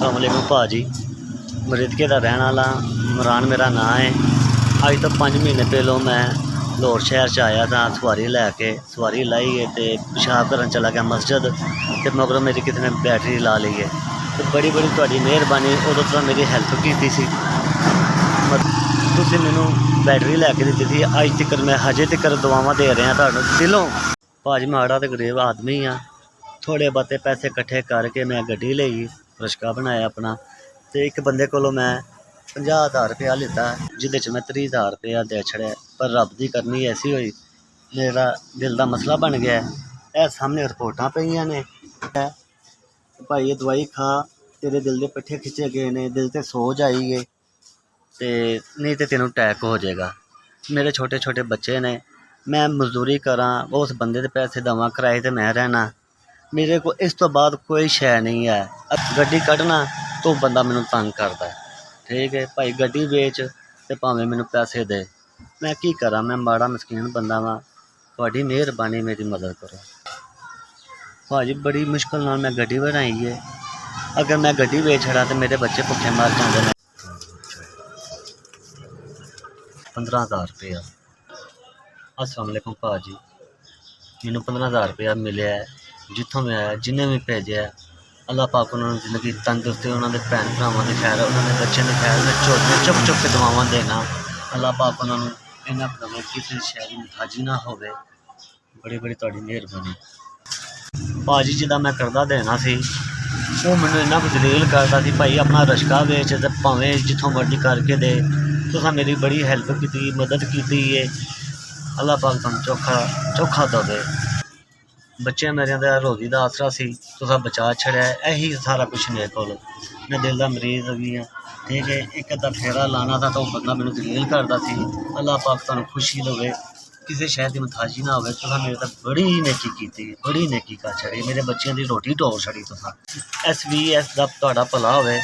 अस्सलाम वालेकुम भाजी। मरीदके का रहने वाला इमरान मेरा नाम है। अज तो 5 महीने पहलों मैं लाहौर शहर च आया था सवारी लैके, सवारी लाइए तो पेशाब करन चला गया मस्जिद, तो मगरों मेरी किसी ने बैटरी ला ली है। तो बड़ी बड़ी तुहाडी मेहरबानी, उदों तो मेरी हेल्प की सी, तुसीं मैनूं बैटरी लैके दी थी। अज तक मैं हजे तक दुआवां दे रहा तुहानूं दिलों। भाजी माड़ा तो गरीब आदमी हाँ, थोड़े बहुते पैसे इकट्ठे करके मैं गड्डी लई, रिश्का बनाया अपना, तो एक बंदे कोलों मैं 50,000 रुपया लिता, जिहदे च मैं 30,000 रुपया दे छड़िया। पर रब दी करनी ऐसी हुई, मेरा दिल का मसला बन गया। ए सामने रिपोर्टां पईयां ने, भाई ये दवाई खा, तेरे दिल के पट्ठे खिंचे गए ने, दिल ते सोज आई है, तो नहीं तो तेनों अटैक हो जाएगा। मेरे छोटे छोटे बच्चे ने, मैं मजदूरी करा, उस बंदे के पैसे देवां, किराए ते मैं रहना, मेरे को इस तो बाद कोई शै नहीं है। गड्डी कड्ढना तो बंदा मैनूं तंग करदा है। ठीक है भाई, गड्डी बेच ते भावें मैनूं पैसे दे, मैं की करा, मैं माड़ा मस्कीन बंदा वां। तुहाडी मेहरबानी, मेरी मदद करो भाजी। बड़ी मुश्किल नाल मैं गड्डी बनाई है, अगर मैं गड्डी बेच छड़ा तो मेरे बच्चे भुखे मर जाते हैं। 15,000 रुपया। अस्सलाम वालेकुम भाजी, मैनूं 15,000 रुपया मिले है, जितों मैं आया, जिन्हें भी भेजे है, अल्लाह पाक उन्होंने जिंदगी तंदुरुस्ती, उन्होंने भैन भरावां की खैर, उन्होंने बच्चों की खैर, मैं झोलियां चुक चुक के दुआवां देना। अल्लाह पाक उन्होंने इन्ना दवे, किसी शै दी मुताजी ना होवे। बड़ी बड़ी तुहाडी मेहरबानी भाजी। जिदा मैं करदा देना सी, वो मैनूं इन्ना कुछ दलील करदा सी, भाई अपना रिश्का बेच ते भावें जिथों मर्जी करके दे। तुसां मेरी बड़ी हेल्प की, मदद की है, अल्लाह पाक तुहानूं चोखा चोखा दवे। बच्चे मेरे दा रोजी का आसरा सी, तुसां बचा छड़िया, यही सारा कुछ मेरे को। मैं दिल का मरीज भी हाँ, ठीक है। एक अद्धा फेरा लाना था तो बंदा मैनूं दलील करदा सी। अल्लाह पाक तुहानूं खुशी देवे, किसी शै दी मुताजी ना होवे। तुसां मेरे तां बड़ी नेकी कीती, बड़ी नेकी कर छड़ी, मेरे बच्चों की रोटी टोर छड़ी तुसां। SVS दा तुहाडा भला होवे।